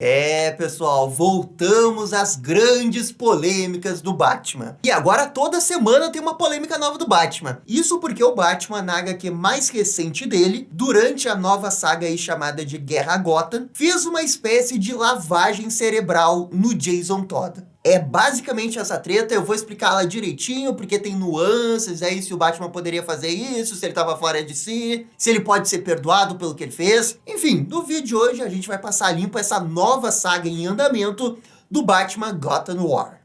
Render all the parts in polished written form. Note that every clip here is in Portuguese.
É, pessoal, voltamos às grandes polêmicas do Batman. E agora toda semana tem uma polêmica nova do Batman. Isso porque o Batman, na HQ mais recente dele, durante a nova saga aí chamada de Guerra Gotham, fez uma espécie de lavagem cerebral no Jason Todd. É basicamente essa treta, eu vou explicá-la direitinho, porque tem nuances aí, se o Batman poderia fazer isso, se ele estava fora de si, se ele pode ser perdoado pelo que ele fez. Enfim, no vídeo de hoje a gente vai passar limpo essa nova saga em andamento do Batman Gotham War.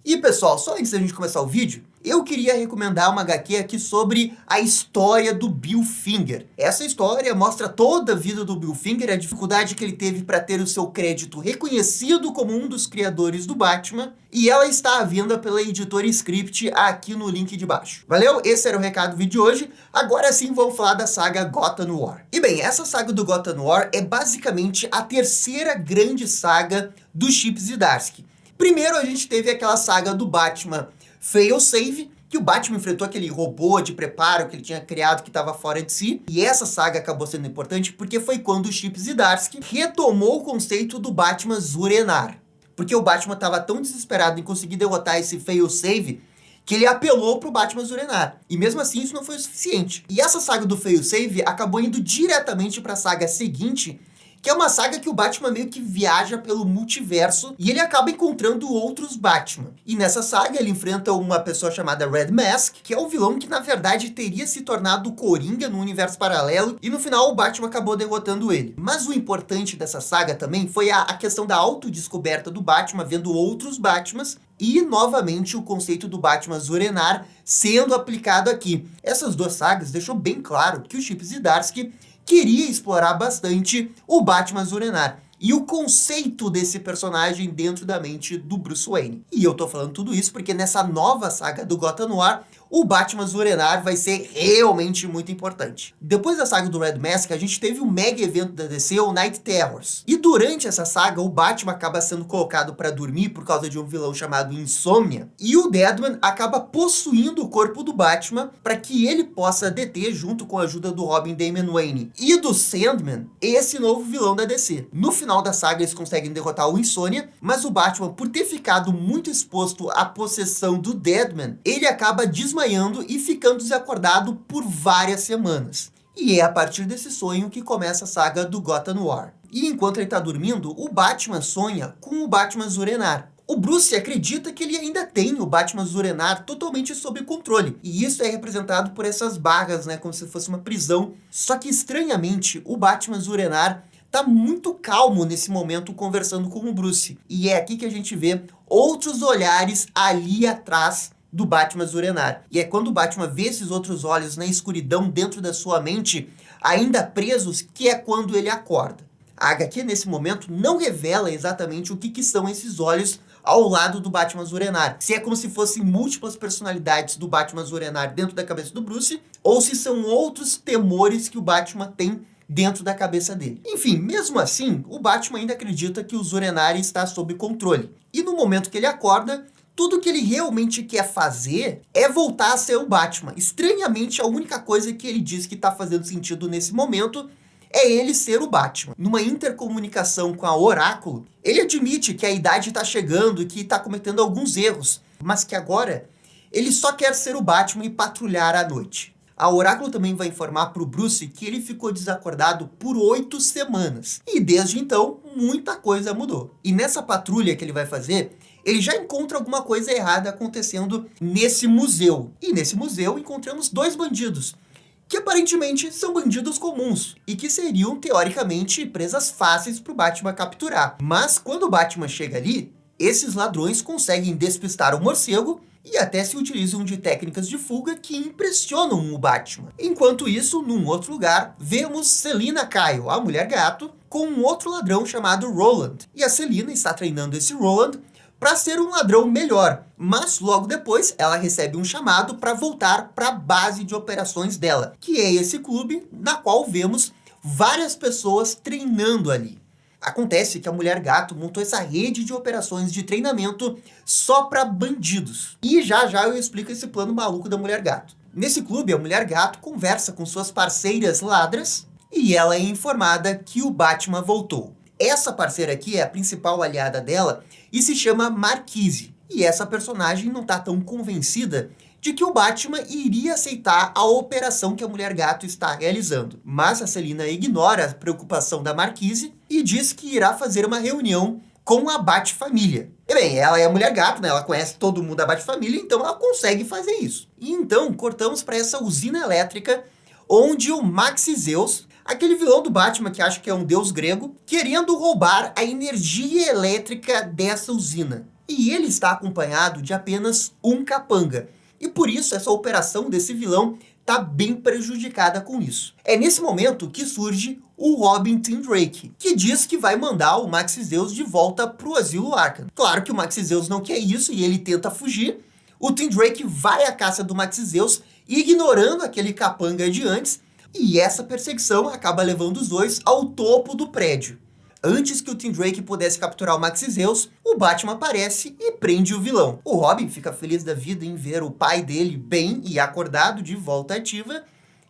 E pessoal, só antes da gente começar o vídeo, eu queria recomendar uma HQ aqui sobre a história do Bill Finger. Essa história mostra toda a vida do Bill Finger, a dificuldade que ele teve para ter o seu crédito reconhecido como um dos criadores do Batman, e ela está à venda pela editora Script aqui no link de baixo. Valeu? Esse era o recado do vídeo de hoje. Agora sim vamos falar da saga Gotham War. E bem, essa saga do Gotham War é basicamente a terceira grande saga do Chip Zdarsky. Primeiro a gente teve aquela saga do Batman Fail-Safe, que o Batman enfrentou aquele robô de preparo que ele tinha criado que estava fora de si. E essa saga acabou sendo importante porque foi quando o Chip Zdarsky retomou o conceito do Batman Zur-En-Arrh. Porque o Batman estava tão desesperado em conseguir derrotar esse Fail-Safe que ele apelou para o Batman Zur-En-Arrh. E mesmo assim isso não foi o suficiente. E essa saga do Fail-Safe acabou indo diretamente para a saga seguinte, que é uma saga que o Batman meio que viaja pelo multiverso e ele acaba encontrando outros Batman. E nessa saga ele enfrenta uma pessoa chamada Red Mask, que é o vilão que na verdade teria se tornado o Coringa no universo paralelo, e no final o Batman acabou derrotando ele. Mas o importante dessa saga também foi a questão da autodescoberta do Batman, vendo outros Batmans, e novamente o conceito do Batman Zur-En-Arrh sendo aplicado aqui. Essas duas sagas deixou bem claro que o Chip Zdarsky queria explorar bastante o Batman Zur-En-Arrh e o conceito desse personagem dentro da mente do Bruce Wayne. E eu tô falando tudo isso porque nessa nova saga do Gotham War, o Batman Zur-En-Arrh vai ser realmente muito importante. Depois da saga do Red Mask, a gente teve um mega evento da DC, o Night Terrors. E durante essa saga, o Batman acaba sendo colocado para dormir por causa de um vilão chamado Insomnia. E o Deadman acaba possuindo o corpo do Batman para que ele possa deter, junto com a ajuda do Robin Damian Wayne e do Sandman, esse novo vilão da DC. No final da saga, eles conseguem derrotar o Insomnia, mas o Batman, por ter ficado muito exposto à possessão do Deadman, ele acaba desmaiando e ficando desacordado por várias semanas. E é a partir desse sonho que começa a saga do Gotham War. E enquanto ele está dormindo, o Batman sonha com o Batman Zur-En-Arrh. O Bruce acredita que ele ainda tem o Batman Zur-En-Arrh totalmente sob controle. E isso é representado por essas barras, né, como se fosse uma prisão. Só que estranhamente, o Batman Zur-En-Arrh tá muito calmo nesse momento conversando com o Bruce. E é aqui que a gente vê outros olhares ali atrás do Batman Zur-En-Arrh. E é quando o Batman vê esses outros olhos na escuridão dentro da sua mente, ainda presos, que é quando ele acorda. A HQ nesse momento não revela exatamente o que são esses olhos ao lado do Batman Zur-En-Arrh. Se é como se fossem múltiplas personalidades do Batman Zur-En-Arrh dentro da cabeça do Bruce, ou se são outros temores que o Batman tem dentro da cabeça dele. Enfim, mesmo assim, o Batman ainda acredita que o Zur-En-Arrh está sob controle. E no momento que ele acorda, tudo que ele realmente quer fazer é voltar a ser o Batman. Estranhamente, a única coisa que ele diz que está fazendo sentido nesse momento é ele ser o Batman. Numa intercomunicação com a Oráculo, ele admite que a idade está chegando e que está cometendo alguns erros, mas que agora ele só quer ser o Batman e patrulhar à noite. A Oráculo também vai informar para o Bruce que ele ficou desacordado por 8 semanas. E desde então, muita coisa mudou. E nessa patrulha que ele vai fazer, ele já encontra alguma coisa errada acontecendo nesse museu. E nesse museu encontramos 2 bandidos, que aparentemente são bandidos comuns, e que seriam, teoricamente, presas fáceis para o Batman capturar. Mas quando o Batman chega ali, esses ladrões conseguem despistar o morcego e até se utilizam de técnicas de fuga que impressionam o Batman. Enquanto isso, num outro lugar, vemos Selina Kyle, a mulher-gato, com um outro ladrão chamado Roland. E a Selina está treinando esse Roland para ser um ladrão melhor, mas logo depois ela recebe um chamado para voltar para a base de operações dela, que é esse clube na qual vemos várias pessoas treinando ali. Acontece que a Mulher-Gato montou essa rede de operações de treinamento só para bandidos. E já já eu explico esse plano maluco da Mulher-Gato. Nesse clube, a Mulher-Gato conversa com suas parceiras ladras e ela é informada que o Batman voltou. Essa parceira aqui é a principal aliada dela e se chama Marquise. E essa personagem não tá tão convencida de que o Batman iria aceitar a operação que a Mulher Gato está realizando. Mas a Selina ignora a preocupação da Marquise e diz que irá fazer uma reunião com a Bat-família. E bem, ela é a Mulher Gato, né? Ela conhece todo mundo da Bat-família, então ela consegue fazer isso. E então cortamos para essa usina elétrica onde o Maxi Zeus, aquele vilão do Batman que acha que é um deus grego, querendo roubar a energia elétrica dessa usina. E ele está acompanhado de apenas um capanga. E por isso essa operação desse vilão tá bem prejudicada com isso. É nesse momento que surge o Robin Tim Drake, que diz que vai mandar o Maxi Zeus de volta pro asilo Arkham. Claro que o Maxi Zeus não quer isso e ele tenta fugir. O Tim Drake vai à caça do Maxi Zeus, ignorando aquele capanga de antes, e essa perseguição acaba levando os dois ao topo do prédio. Antes que o Tim Drake pudesse capturar o Maxi Zeus, o Batman aparece e prende o vilão. O Robin fica feliz da vida em ver o pai dele bem e acordado de volta ativa,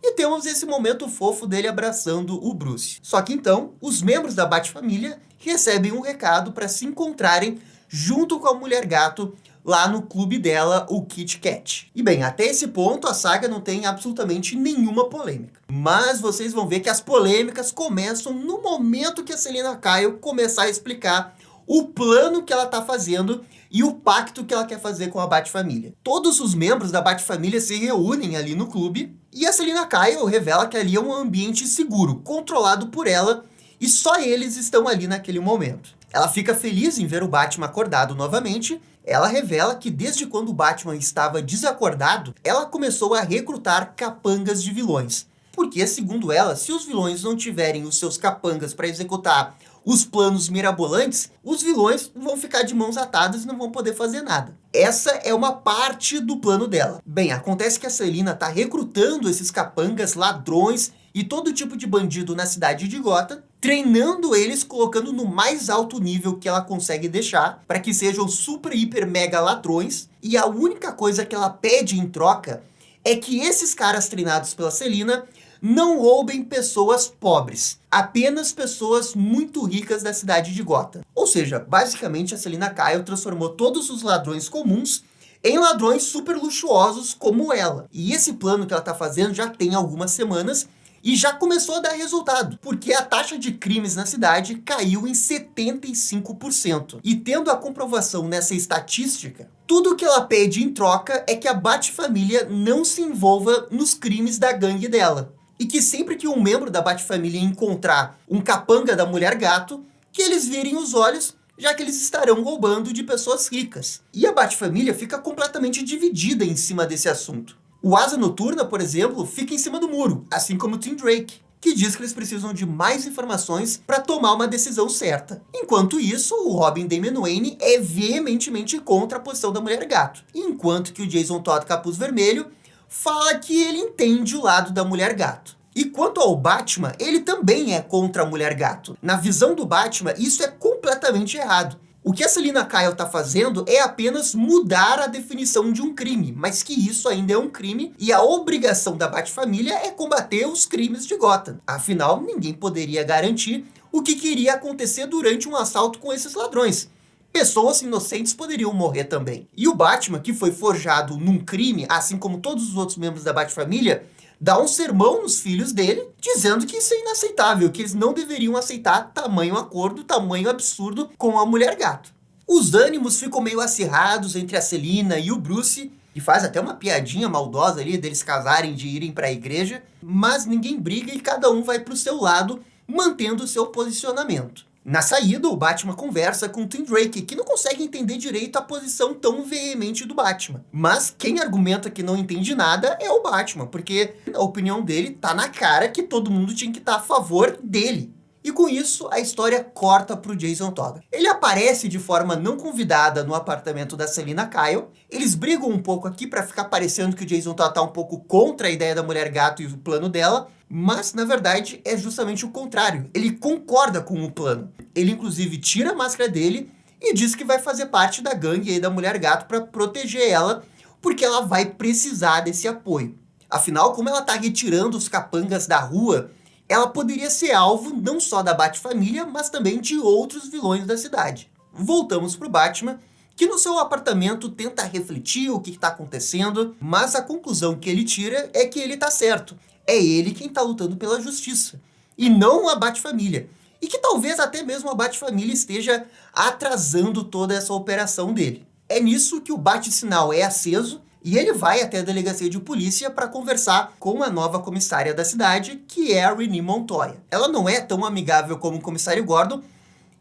e temos esse momento fofo dele abraçando o Bruce. Só que então, os membros da Bat-família recebem um recado para se encontrarem junto com a Mulher Gato lá no clube dela, o Kit Kat. E bem, até esse ponto a saga não tem absolutamente nenhuma polêmica. Mas vocês vão ver que as polêmicas começam no momento que a Selina Kyle começar a explicar o plano que ela tá fazendo e o pacto que ela quer fazer com a Bat-família. Todos os membros da Bat-família se reúnem ali no clube e a Selina Kyle revela que ali é um ambiente seguro, controlado por ela, e só eles estão ali naquele momento. Ela fica feliz em ver o Batman acordado novamente. Ela revela que desde quando o Batman estava desacordado, ela começou a recrutar capangas de vilões. Porque, segundo ela, se os vilões não tiverem os seus capangas para executar os planos mirabolantes, os vilões vão ficar de mãos atadas e não vão poder fazer nada. Essa é uma parte do plano dela. Bem, acontece que a Selina está recrutando esses capangas, ladrões e todo tipo de bandido na cidade de Gotham, treinando eles, colocando no mais alto nível que ela consegue deixar, para que sejam super, hiper, mega ladrões. E a única coisa que ela pede em troca é que esses caras treinados pela Selina não roubem pessoas pobres, apenas pessoas muito ricas da cidade de Gotham. Ou seja, basicamente a Selina Kyle transformou todos os ladrões comuns em ladrões super luxuosos como ela. E esse plano que ela está fazendo já tem algumas semanas e já começou a dar resultado, porque a taxa de crimes na cidade caiu em 75%. E tendo a comprovação nessa estatística, tudo o que ela pede em troca é que a Bat-família não se envolva nos crimes da gangue dela. E que sempre que um membro da Bat-família encontrar um capanga da Mulher Gato, que eles virem os olhos, já que eles estarão roubando de pessoas ricas. E a Bat-família fica completamente dividida em cima desse assunto. O Asa Noturna, por exemplo, fica em cima do muro, assim como o Tim Drake, que diz que eles precisam de mais informações para tomar uma decisão certa. Enquanto isso, o Robin Damian Wayne é veementemente contra a posição da Mulher Gato, enquanto que o Jason Todd Capuz Vermelho fala que ele entende o lado da Mulher Gato. E quanto ao Batman, ele também é contra a Mulher Gato. Na visão do Batman, isso é completamente errado. O que a Selina Kyle está fazendo é apenas mudar a definição de um crime, mas que isso ainda é um crime e a obrigação da Bat-família é combater os crimes de Gotham. Afinal, ninguém poderia garantir o que iria acontecer durante um assalto com esses ladrões. Pessoas inocentes poderiam morrer também. E o Batman, que foi forjado num crime, assim como todos os outros membros da Bat-família, dá um sermão nos filhos dele, dizendo que isso é inaceitável, que eles não deveriam aceitar tamanho acordo, tamanho absurdo com a Mulher Gato. Os ânimos ficam meio acirrados entre a Selina e o Bruce, e faz até uma piadinha maldosa ali deles casarem de irem para a igreja, mas ninguém briga e cada um vai pro seu lado, mantendo o seu posicionamento. Na saída, o Batman conversa com Tim Drake, que não consegue entender direito a posição tão veemente do Batman. Mas quem argumenta que não entende nada é o Batman, porque a opinião dele tá na cara que todo mundo tinha que estar a favor dele. E com isso, a história corta pro Jason Todd. Ele aparece de forma não convidada no apartamento da Selina Kyle. Eles brigam um pouco aqui para ficar parecendo que o Jason Todd tá um pouco contra a ideia da Mulher Gato e o plano dela, mas na verdade é justamente o contrário. Ele concorda com o plano. Ele inclusive tira a máscara dele e diz que vai fazer parte da gangue aí da Mulher Gato para proteger ela, porque ela vai precisar desse apoio. Afinal, como ela tá retirando os capangas da rua ela poderia ser alvo não só da Bat-família, mas também de outros vilões da cidade. Voltamos pro Batman, que no seu apartamento tenta refletir o que está acontecendo, mas a conclusão que ele tira é que ele tá certo. É ele quem tá lutando pela justiça, e não a Bat-família. E que talvez até mesmo a Bat-família esteja atrasando toda essa operação dele. É nisso que o bate-sinal é aceso, e ele vai até a delegacia de polícia para conversar com a nova comissária da cidade, que é a Renée Montoya. Ela não é tão amigável como o comissário Gordon,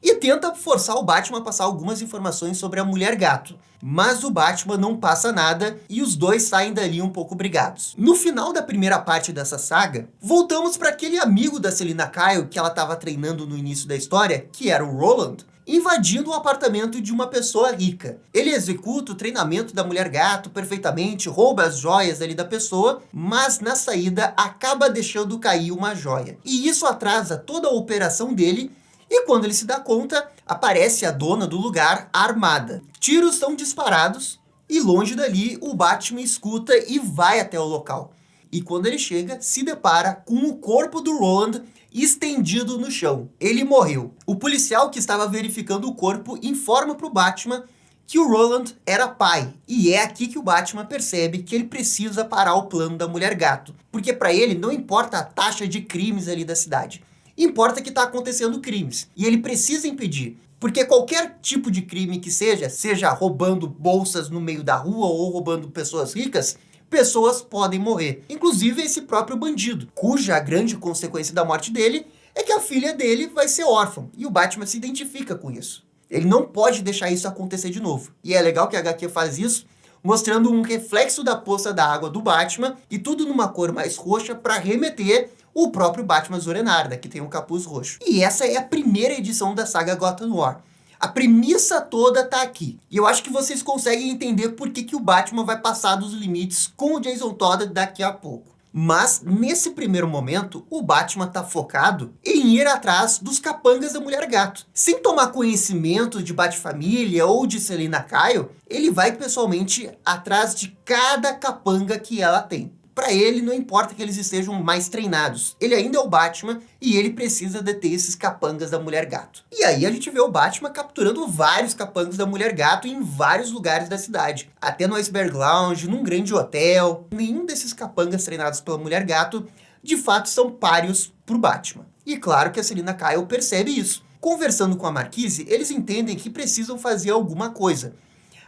e tenta forçar o Batman a passar algumas informações sobre a Mulher Gato. Mas o Batman não passa nada e os dois saem dali um pouco brigados. No final da primeira parte dessa saga, voltamos para aquele amigo da Selina Kyle que ela estava treinando no início da história, que era o Roland, invadindo o apartamento de uma pessoa rica. Ele executa o treinamento da Mulher Gato perfeitamente, rouba as joias ali da pessoa, mas na saída acaba deixando cair uma joia. E isso atrasa toda a operação dele. E quando ele se dá conta, aparece a dona do lugar armada. Tiros são disparados e longe dali o Batman escuta e vai até o local. E quando ele chega, se depara com o corpo do Roland estendido no chão. Ele morreu. O policial que estava verificando o corpo informa para o Batman que o Roland era pai. E é aqui que o Batman percebe que ele precisa parar o plano da Mulher Gato. Porque para ele não importa a taxa de crimes ali da cidade. Importa que está acontecendo crimes. E ele precisa impedir. Porque qualquer tipo de crime que seja roubando bolsas no meio da rua ou roubando pessoas ricas, pessoas podem morrer. Inclusive esse próprio bandido, cuja grande consequência da morte dele é que a filha dele vai ser órfã. E o Batman se identifica com isso. Ele não pode deixar isso acontecer de novo. E é legal que a HQ faz isso, mostrando um reflexo da poça da água do Batman e tudo numa cor mais roxa para remeter o próprio Batman Zorenarda, que tem um capuz roxo. E essa é a primeira edição da saga Gotham War. A premissa toda tá aqui. E eu acho que vocês conseguem entender por que o Batman vai passar dos limites com o Jason Todd daqui a pouco. Mas, nesse primeiro momento, o Batman tá focado em ir atrás dos capangas da Mulher Gato. Sem tomar conhecimento de Bat-família ou de Selina Kyle, ele vai pessoalmente atrás de cada capanga que ela tem. Para ele, não importa que eles estejam mais treinados. Ele ainda é o Batman e ele precisa deter esses capangas da Mulher Gato. E aí a gente vê o Batman capturando vários capangas da Mulher Gato em vários lugares da cidade. Até no Iceberg Lounge, num grande hotel. Nenhum desses capangas treinados pela Mulher Gato, de fato, são páreos pro Batman. E claro que a Selina Kyle percebe isso. Conversando com a Marquise, eles entendem que precisam fazer alguma coisa.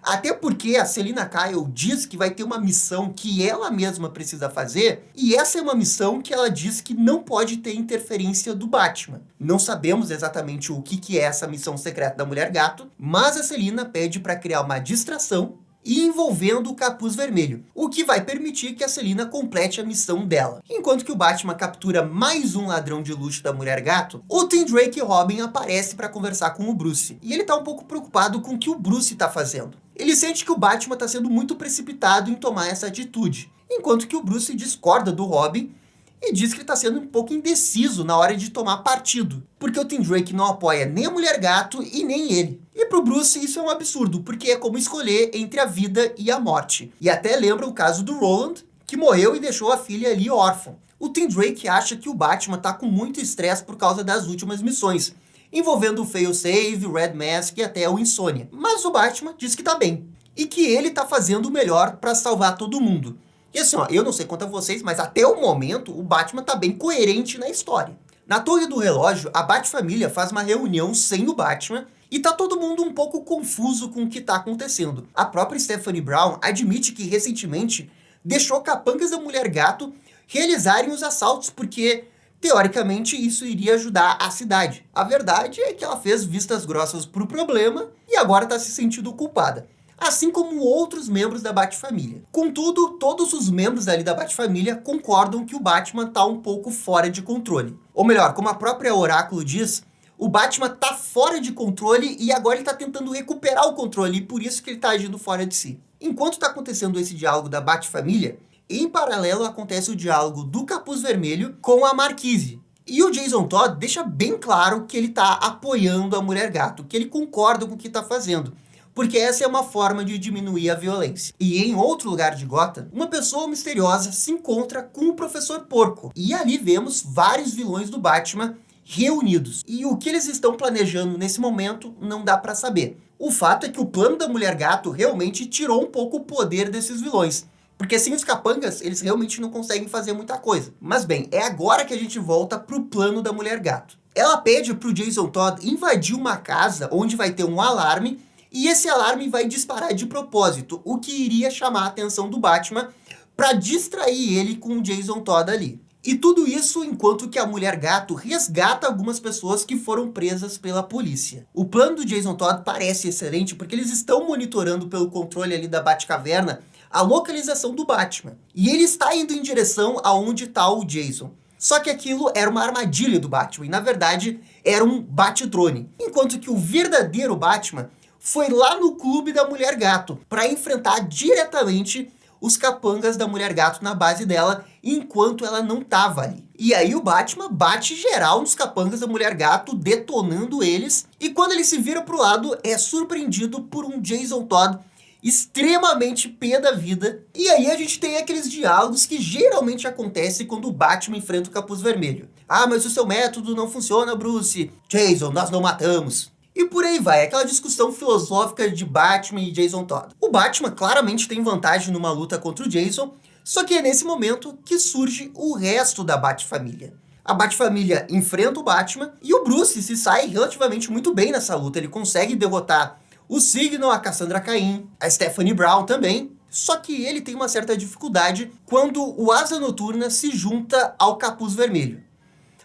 Até porque a Selina Kyle diz que vai ter uma missão que ela mesma precisa fazer, e essa é uma missão que ela diz que não pode ter interferência do Batman. Não sabemos exatamente o que é essa missão secreta da Mulher Gato, mas a Selina pede para criar uma distração e envolvendo o capuz vermelho, o que vai permitir que a Selina complete a missão dela. Enquanto que o Batman captura mais um ladrão de luxo da Mulher Gato, o Tim Drake Robin aparece para conversar com o Bruce. E ele tá um pouco preocupado com o que o Bruce tá fazendo. Ele sente que o Batman tá sendo muito precipitado em tomar essa atitude, enquanto que o Bruce discorda do Robin e diz que ele está sendo um pouco indeciso na hora de tomar partido, porque o Tim Drake não apoia nem a Mulher Gato e nem ele. E pro Bruce isso é um absurdo, porque é como escolher entre a vida e a morte. E até lembra o caso do Roland, que morreu e deixou a filha ali órfã. O Tim Drake acha que o Batman tá com muito estresse por causa das últimas missões, envolvendo o Failsafe, o Red Mask e até o Insônia. Mas o Batman diz que tá bem, e que ele tá fazendo o melhor para salvar todo mundo. E assim, ó, eu não sei quanto a vocês, mas até o momento o Batman tá bem coerente na história. Na Torre do Relógio, a Bat-família faz uma reunião sem o Batman e tá todo mundo um pouco confuso com o que tá acontecendo. A própria Stephanie Brown admite que recentemente deixou capangas da Mulher Gato realizarem os assaltos porque, teoricamente, isso iria ajudar a cidade. A verdade é que ela fez vistas grossas pro problema e agora tá se sentindo culpada, assim como outros membros da Bat-família. Contudo, todos os membros ali da Bat-família concordam que o Batman tá um pouco fora de controle. Ou melhor, como a própria Oráculo diz, o Batman tá fora de controle e agora ele tá tentando recuperar o controle, e por isso que ele tá agindo fora de si. Enquanto tá acontecendo esse diálogo da Bat-família, em paralelo acontece o diálogo do Capuz Vermelho com a Marquise. E o Jason Todd deixa bem claro que ele tá apoiando a Mulher Gato, que ele concorda com o que tá fazendo. porque essa é uma forma de diminuir a violência. E em outro lugar de Gotham, uma pessoa misteriosa se encontra com o Professor Porco, e ali vemos vários vilões do Batman reunidos. E o que eles estão planejando nesse momento não dá pra saber. O fato é que o plano da Mulher Gato realmente tirou um pouco o poder desses vilões. Porque sem os capangas, eles realmente não conseguem fazer muita coisa. Mas bem, é agora que a gente volta pro plano da Mulher Gato. Ela pede pro Jason Todd invadir uma casa onde vai ter um alarme, e esse alarme vai disparar de propósito, o que iria chamar a atenção do Batman para distrair ele com o Jason Todd ali. E tudo isso enquanto que a Mulher Gato resgata algumas pessoas que foram presas pela polícia. O plano do Jason Todd parece excelente porque eles estão monitorando pelo controle ali da Batcaverna a localização do Batman. E ele está indo em direção aonde está o Jason. Só que aquilo era uma armadilha do Batman e na verdade era um Bat-drone. Enquanto que o verdadeiro Batman foi lá no clube da Mulher Gato para enfrentar diretamente os capangas da Mulher Gato na base dela, enquanto ela não tava ali. E aí o Batman bate geral nos capangas da Mulher Gato, detonando eles, e quando ele se vira pro lado, é surpreendido por um Jason Todd extremamente pé da vida. E aí a gente tem aqueles diálogos que geralmente acontecem quando o Batman enfrenta o Capuz Vermelho. Ah, mas o seu método não funciona, Bruce. Jason, nós não matamos. E por aí vai, aquela discussão filosófica de Batman e Jason Todd. O Batman claramente tem vantagem numa luta contra o Jason, só que é nesse momento que surge o resto da Bat-família. A Bat-família enfrenta o Batman e o Bruce se sai relativamente muito bem nessa luta. Ele consegue derrotar o Signal, a Cassandra Cain, a Stephanie Brown também. Só que ele tem uma certa dificuldade quando o Asa Noturna se junta ao Capuz Vermelho.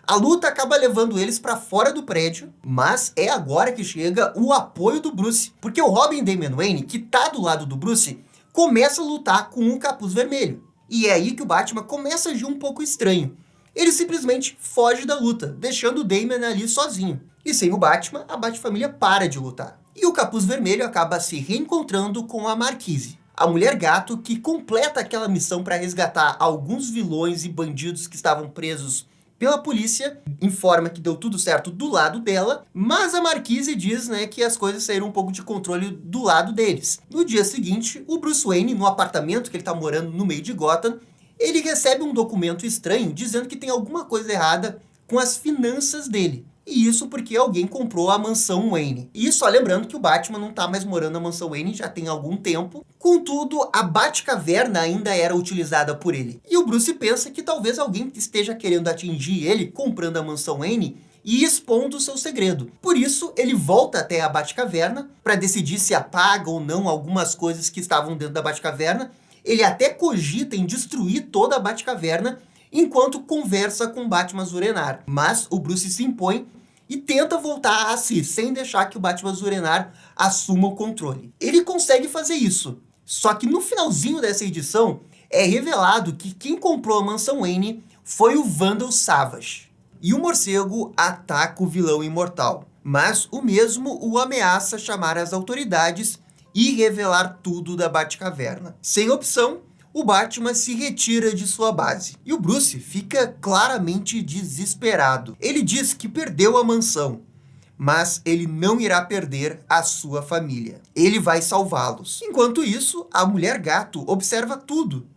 A luta acaba levando eles para fora do prédio, mas é agora que chega o apoio do Bruce, porque o Robin Damian Wayne, que tá do lado do Bruce, começa a lutar com o Capuz Vermelho. E é aí que o Batman começa a agir um pouco estranho. Ele simplesmente foge da luta, deixando o Damian ali sozinho. E sem o Batman, a Bat-família para de lutar. E o Capuz Vermelho acaba se reencontrando com a Marquise, a Mulher Gato que completa aquela missão para resgatar alguns vilões e bandidos que estavam presos pela polícia, informa que deu tudo certo do lado dela, mas a Marquise diz, né, que as coisas saíram um pouco de controle do lado deles. No dia seguinte, o Bruce Wayne, no apartamento que ele está morando no meio de Gotham, ele recebe um documento estranho dizendo que tem alguma coisa errada com as finanças dele. E isso porque alguém comprou a mansão Wayne. E só lembrando que o Batman não tá mais morando na mansão Wayne já tem algum tempo. Contudo, a Batcaverna ainda era utilizada por ele. E o Bruce pensa que talvez alguém esteja querendo atingir ele comprando a mansão Wayne e expondo o seu segredo. Por isso, ele volta até a Batcaverna para decidir se apaga ou não algumas coisas que estavam dentro da Batcaverna. Ele até cogita em destruir toda a Batcaverna enquanto conversa com Batman Zurenar. Mas o Bruce se impõe e tenta voltar a si, sem deixar que o Batman Zurenar assuma o controle. Ele consegue fazer isso, só que no finalzinho dessa edição é revelado que quem comprou a mansão Wayne foi o Vandal Savage. E o morcego ataca o vilão imortal, mas o mesmo o ameaça chamar as autoridades e revelar tudo da Batcaverna. Sem opção, o Batman se retira de sua base. E o Bruce fica claramente desesperado. Ele diz que perdeu a mansão, mas ele não irá perder a sua família. Ele vai salvá-los. Enquanto isso, a Mulher Gato observa tudo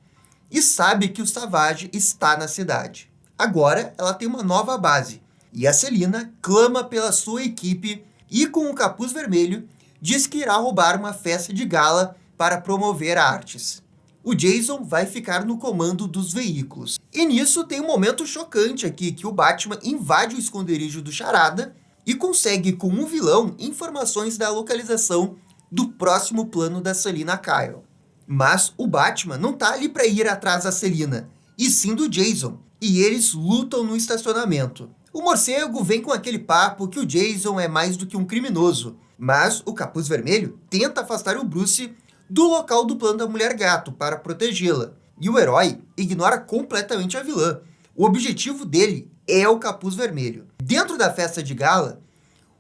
e sabe que o Savage está na cidade. Agora, ela tem uma nova base. E a Selina clama pela sua equipe e, com o Capuz Vermelho, diz que irá roubar uma festa de gala para promover artes. O Jason vai ficar no comando dos veículos. E nisso tem um momento chocante aqui, que o Batman invade o esconderijo do Charada e consegue com um vilão informações da localização do próximo plano da Selina Kyle. Mas o Batman não tá ali para ir atrás da Selina, e sim do Jason, e eles lutam no estacionamento. O morcego vem com aquele papo que o Jason é mais do que um criminoso, mas o Capuz Vermelho tenta afastar o Bruce do local do plano da Mulher Gato para protegê-la. E o herói ignora completamente a vilã. O objetivo dele é o Capuz Vermelho. Dentro da festa de gala,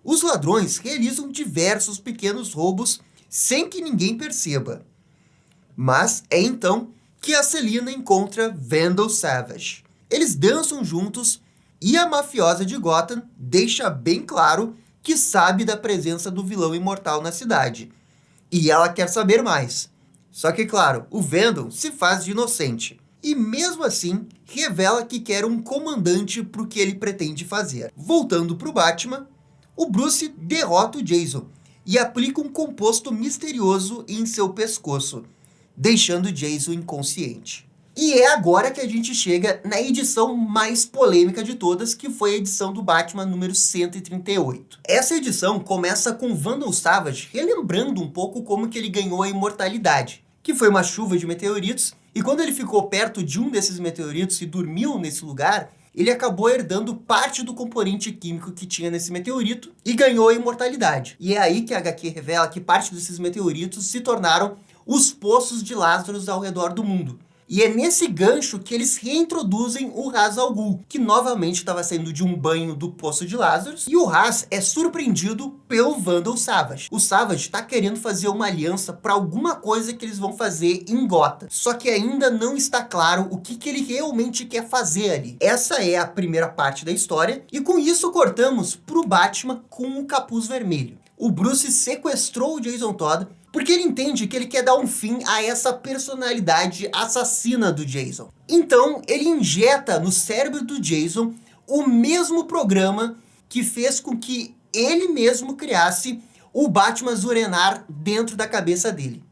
os ladrões realizam diversos pequenos roubos sem que ninguém perceba. Mas é então que a Selina encontra Vandal Savage. Eles dançam juntos e a mafiosa de Gotham deixa bem claro que sabe da presença do vilão imortal na cidade. e ela quer saber mais. Só que, claro, o Vendel se faz de inocente. E mesmo assim, revela que quer um comandante para o que ele pretende fazer. Voltando para o Batman, o Bruce derrota o Jason e aplica um composto misterioso em seu pescoço, deixando o Jason inconsciente. E é agora que a gente chega na edição mais polêmica de todas, que foi a edição do Batman número 138. Essa edição começa com Vandal Savage relembrando um pouco como que ele ganhou a imortalidade, que foi uma chuva de meteoritos, e quando ele ficou perto de um desses meteoritos e dormiu nesse lugar, ele acabou herdando parte do componente químico que tinha nesse meteorito e ganhou a imortalidade. E é aí que a HQ revela que parte desses meteoritos se tornaram os poços de Lázaro ao redor do mundo. E é nesse gancho que eles reintroduzem o Ra's al Ghul, que novamente estava saindo de um banho do Poço de Lázaro, e o Ra's é surpreendido pelo Vandal Savage. O Savage está querendo fazer uma aliança para alguma coisa que eles vão fazer em Gotham, só que ainda não está claro o que ele realmente quer fazer ali. Essa é a primeira parte da história, e com isso cortamos para o Batman com o capuz vermelho. O Bruce sequestrou o Jason Todd, porque ele entende que ele quer dar um fim a essa personalidade assassina do Jason. Então, ele injeta no cérebro do Jason o mesmo programa que fez com que ele mesmo criasse o Batman Zur-En-Arrh dentro da cabeça dele.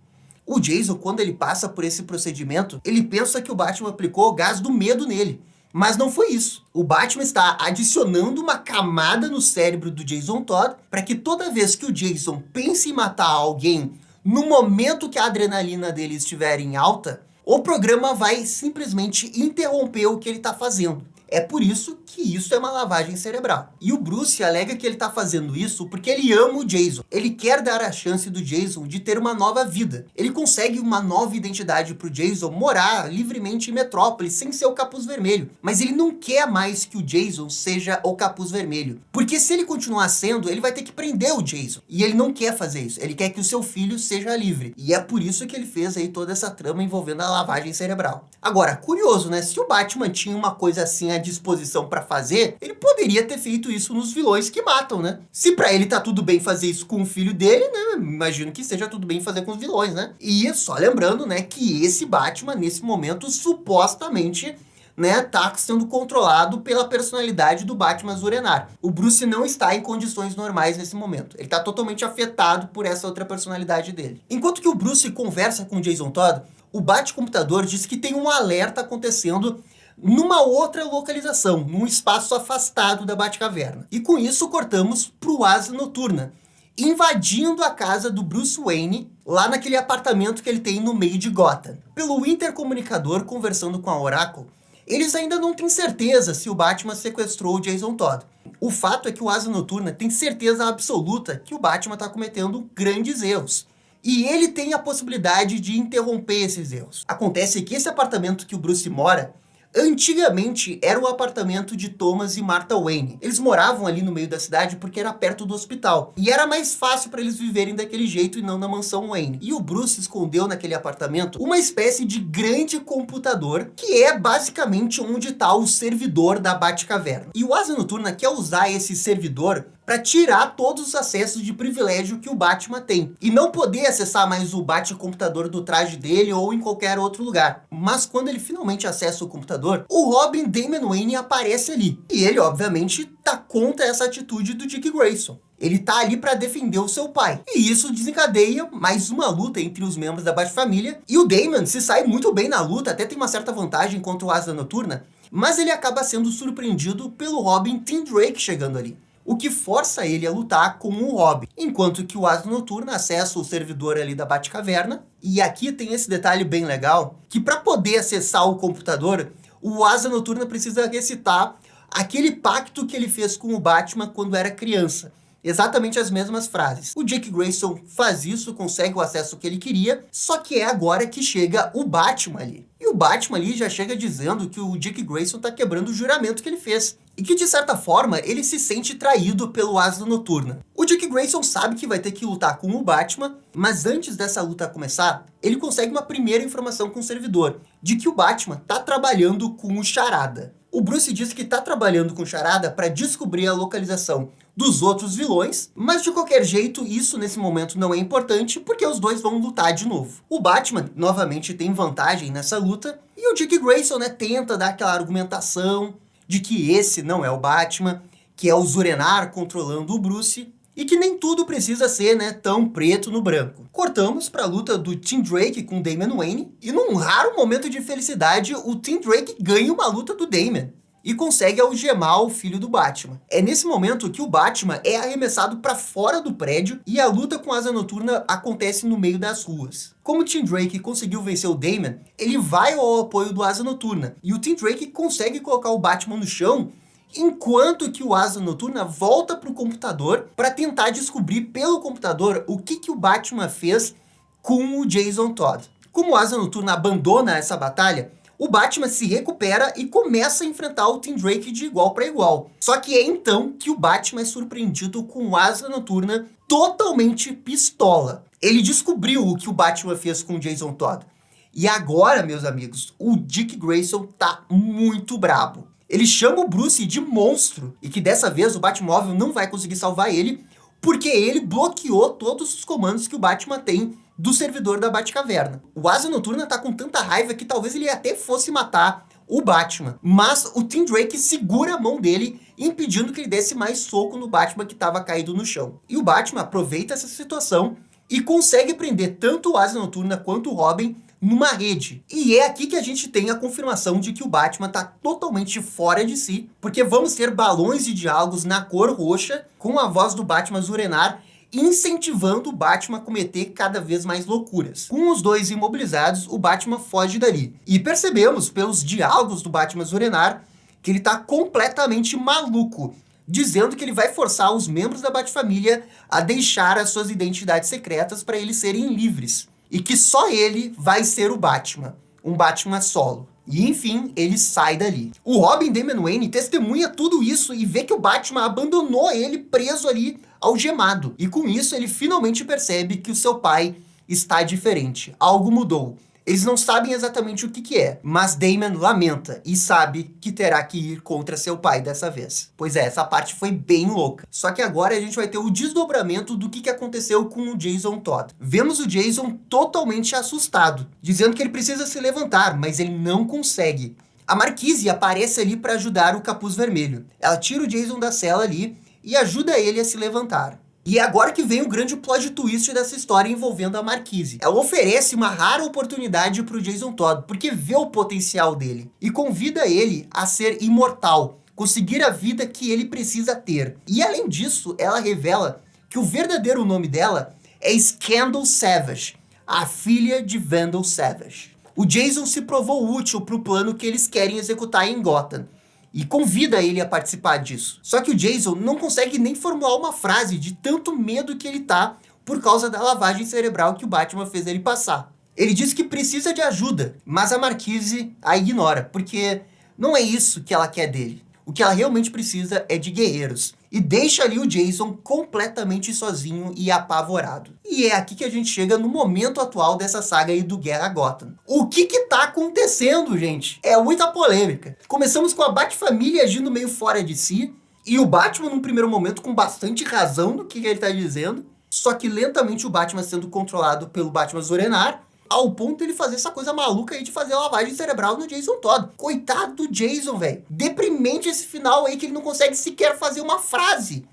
O Jason, quando ele passa por esse procedimento, ele pensa que o Batman aplicou o gás do medo nele. Mas não foi isso. O Batman está adicionando uma camada no cérebro do Jason Todd para que toda vez que o Jason pense em matar alguém no momento que a adrenalina dele estiver em alta, o programa vai simplesmente interromper o que ele está fazendo. É por isso que isso é uma lavagem cerebral. E o Bruce alega que ele está fazendo isso porque ele ama o Jason. Ele quer dar a chance do Jason de ter uma nova vida. Ele consegue uma nova identidade para o Jason morar livremente em Metrópolis sem ser o Capuz Vermelho. Mas ele não quer mais que o Jason seja o Capuz Vermelho. Porque se ele continuar sendo, ele vai ter que prender o Jason. E ele não quer fazer isso. Ele quer que o seu filho seja livre. E é por isso que ele fez aí toda essa trama envolvendo a lavagem cerebral. Agora, curioso, né? Se o Batman tinha uma coisa assim à disposição para fazer, ele poderia ter feito isso nos vilões que matam, né? Se pra ele tá tudo bem fazer isso com o filho dele, né? Imagino que seja tudo bem fazer com os vilões, né? E só lembrando, né, que esse Batman, nesse momento, supostamente, né, tá sendo controlado pela personalidade do Batman Zur-En-Arrh. O Bruce não está em condições normais nesse momento. Ele tá totalmente afetado por essa outra personalidade dele. Enquanto que o Bruce conversa com o Jason Todd, o Batcomputador diz que tem um alerta acontecendo numa outra localização, num espaço afastado da Batcaverna. E com isso cortamos pro Asa Noturna, invadindo a casa do Bruce Wayne, lá naquele apartamento que ele tem no meio de Gotham. Pelo intercomunicador, conversando com a Oracle, eles ainda não têm certeza se o Batman sequestrou o Jason Todd. O fato é que o Asa Noturna tem certeza absoluta que o Batman está cometendo grandes erros. E ele tem a possibilidade de interromper esses erros. Acontece que esse apartamento que o Bruce mora, antigamente era o apartamento de Thomas e Martha Wayne. Eles moravam ali no meio da cidade porque era perto do hospital. E era mais fácil para eles viverem daquele jeito e não na mansão Wayne. E o Bruce escondeu naquele apartamento uma espécie de grande computador, que é basicamente onde está o servidor da Batcaverna. E o Asa Noturna quer usar esse servidor para tirar todos os acessos de privilégio que o Batman tem. E não poder acessar mais o Batcomputador do traje dele ou em qualquer outro lugar. Mas quando ele finalmente acessa o computador, o Robin Damian Wayne aparece ali. E ele, obviamente, tá contra essa atitude do Dick Grayson. Ele tá ali para defender o seu pai. E isso desencadeia mais uma luta entre os membros da Batfamília. E o Damian se sai muito bem na luta, até tem uma certa vantagem contra o Asa Noturna. Mas ele acaba sendo surpreendido pelo Robin Tim Drake chegando ali, o que força ele a lutar com o Robin, enquanto que o Asa Noturna acessa o servidor ali da Batcaverna. E aqui tem esse detalhe bem legal, que para poder acessar o computador, o Asa Noturna precisa recitar aquele pacto que ele fez com o Batman quando era criança. Exatamente as mesmas frases. O Dick Grayson faz isso, consegue o acesso que ele queria, só que é agora que chega o Batman ali. E o Batman ali já chega dizendo que o Dick Grayson tá quebrando o juramento que ele fez. E que, de certa forma, ele se sente traído pelo Asa Noturna. O Dick Grayson sabe que vai ter que lutar com o Batman, mas antes dessa luta começar, ele consegue uma primeira informação com o servidor, de que o Batman tá trabalhando com o Charada. O Bruce diz que tá trabalhando com o Charada para descobrir a localização dos outros vilões, mas de qualquer jeito, isso nesse momento não é importante, porque os dois vão lutar de novo. O Batman, novamente, tem vantagem nessa luta, e o Dick Grayson, né, tenta dar aquela argumentação de que esse não é o Batman, que é o Zur-En-Arrh controlando o Bruce, e que nem tudo precisa ser, né, tão preto no branco. Cortamos para a luta do Tim Drake com Damian Wayne, e num raro momento de felicidade, o Tim Drake ganha uma luta do Damian e consegue algemar o filho do Batman. É nesse momento que o Batman é arremessado para fora do prédio e a luta com a Asa Noturna acontece no meio das ruas. Como o Tim Drake conseguiu vencer o Damian, ele vai ao apoio do Asa Noturna, e o Tim Drake consegue colocar o Batman no chão, enquanto que o Asa Noturna volta para o computador para tentar descobrir pelo computador o que o Batman fez com o Jason Todd. Como o Asa Noturna abandona essa batalha, o Batman se recupera e começa a enfrentar o Tim Drake de igual para igual. Só que é então que o Batman é surpreendido com o Asa Noturna totalmente pistola. Ele descobriu o que o Batman fez com o Jason Todd. E agora, meus amigos, o Dick Grayson tá muito brabo. Ele chama o Bruce de monstro e que dessa vez o Batmóvel não vai conseguir salvar ele porque ele bloqueou todos os comandos que o Batman tem do servidor da Batcaverna. O Asa Noturna tá com tanta raiva que talvez ele até fosse matar o Batman, mas o Tim Drake segura a mão dele, impedindo que ele desse mais soco no Batman que estava caído no chão. E o Batman aproveita essa situação e consegue prender tanto o Asa Noturna quanto o Robin numa rede. E é aqui que a gente tem a confirmação de que o Batman tá totalmente fora de si, porque vamos ter balões de diálogos na cor roxa, com a voz do Batman Zur-En-Arrh, incentivando o Batman a cometer cada vez mais loucuras. Com os dois imobilizados, o Batman foge dali. E percebemos, pelos diálogos do Batman Zur-En-Arrh, que ele tá completamente maluco, dizendo que ele vai forçar os membros da Batfamília a deixar as suas identidades secretas para eles serem livres. E que só ele vai ser o Batman, um Batman solo. E enfim, ele sai dali. O Robin Damian Wayne testemunha tudo isso e vê que o Batman abandonou ele preso ali, algemado. E com isso ele finalmente percebe que o seu pai está diferente. Algo mudou. Eles não sabem exatamente o que é, mas Damian lamenta e sabe que terá que ir contra seu pai dessa vez. Pois é, essa parte foi bem louca. Só que agora a gente vai ter o desdobramento do que aconteceu com o Jason Todd. Vemos o Jason totalmente assustado, dizendo que ele precisa se levantar, mas ele não consegue. A Marquise aparece ali para ajudar o Capuz Vermelho. Ela tira o Jason da cela ali e ajuda ele a se levantar. E é agora que vem o grande plot twist dessa história envolvendo a Marquise. Ela oferece uma rara oportunidade para o Jason Todd, porque vê o potencial dele, e convida ele a ser imortal, conseguir a vida que ele precisa ter. E além disso, ela revela que o verdadeiro nome dela é Scandal Savage, a filha de Vandal Savage. O Jason se provou útil para o plano que eles querem executar em Gotham, e convida ele a participar disso. Só que o Jason não consegue nem formular uma frase de tanto medo que ele tá por causa da lavagem cerebral que o Batman fez ele passar. Ele diz que precisa de ajuda, mas a Marquise a ignora, porque não é isso que ela quer dele. O que ela realmente precisa é de guerreiros. E deixa ali o Jason completamente sozinho e apavorado. E é aqui que a gente chega no momento atual dessa saga aí do Guerra Gotham. O que tá acontecendo, gente? É muita polêmica. Começamos com a Batfamília agindo meio fora de si, e o Batman num primeiro momento com bastante razão no que ele tá dizendo, só que lentamente o Batman sendo controlado pelo Batman Zur-En-Arrh, ao ponto de ele fazer essa coisa maluca aí de fazer lavagem cerebral no Jason Todd. Coitado do Jason, velho. Deprimente esse final aí que ele não consegue sequer fazer uma frase.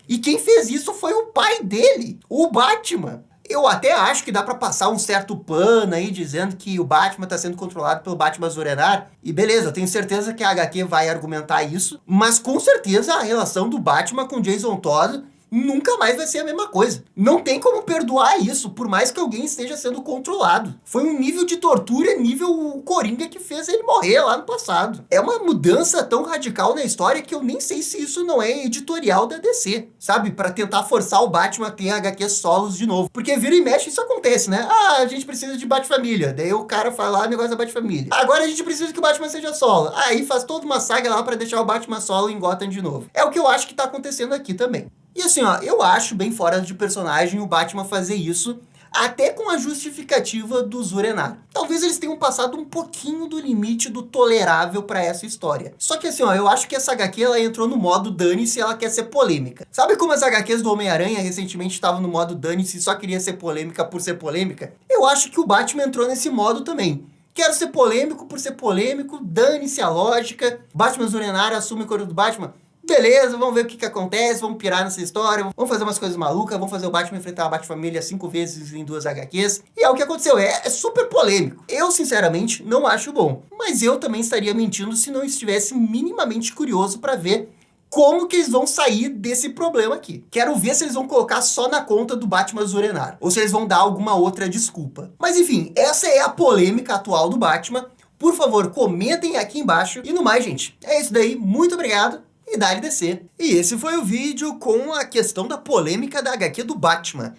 E quem fez isso foi o pai dele, o Batman. Eu até acho que dá pra passar um certo pano aí dizendo que o Batman tá sendo controlado pelo Batman Zur-En-Arrh. E beleza, eu tenho certeza que a HQ vai argumentar isso. Mas com certeza a relação do Batman com Jason Todd nunca mais vai ser a mesma coisa. Não tem como perdoar isso, por mais que alguém esteja sendo controlado. Foi um nível de tortura, nível Coringa que fez ele morrer lá no passado. É uma mudança tão radical na história que eu nem sei se isso não é editorial da DC, sabe? Pra tentar forçar o Batman a ter HQ solos de novo. Porque vira e mexe isso acontece, né? Ah, a gente precisa de Batfamília. Daí o cara fala lá, negócio da Batfamília. Agora a gente precisa que o Batman seja solo. Aí faz toda uma saga lá pra deixar o Batman solo em Gotham de novo. É o que eu acho que tá acontecendo aqui também. E assim, ó, eu acho bem fora de personagem o Batman fazer isso, até com a justificativa do Zur-En-Arrh. Talvez eles tenham passado um pouquinho do limite do tolerável para essa história. Só que assim, ó, eu acho que essa HQ ela entrou no modo dane-se, ela quer ser polêmica. Sabe como as HQs do Homem-Aranha recentemente estavam no modo dane-se e só queria ser polêmica por ser polêmica? Eu acho que o Batman entrou nesse modo também. Quero ser polêmico por ser polêmico, dane-se a lógica. Batman Zur-En-Arrh assume o corpo do Batman. Beleza, vamos ver o que acontece, vamos pirar nessa história, vamos fazer umas coisas malucas, vamos fazer o Batman enfrentar a Batfamília 5 vezes em 2 HQs. E é o que aconteceu, é super polêmico. Eu, sinceramente, não acho bom. Mas eu também estaria mentindo se não estivesse minimamente curioso para ver como que eles vão sair desse problema aqui. Quero ver se eles vão colocar só na conta do Batman Zur-En-Arrh, ou se eles vão dar alguma outra desculpa. Mas enfim, essa é a polêmica atual do Batman. Por favor, comentem aqui embaixo. E no mais, gente, é isso daí. Muito obrigado. E dá-lhe descer. E esse foi o vídeo com a questão da polêmica da HQ do Batman.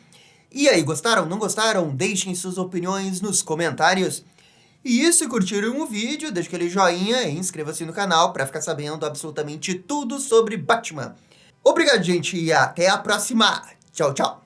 E aí, gostaram? Não gostaram? Deixem suas opiniões nos comentários. E se curtiram o vídeo, deixa aquele joinha e inscreva-se no canal para ficar sabendo absolutamente tudo sobre Batman. Obrigado, gente, e até a próxima. Tchau, tchau.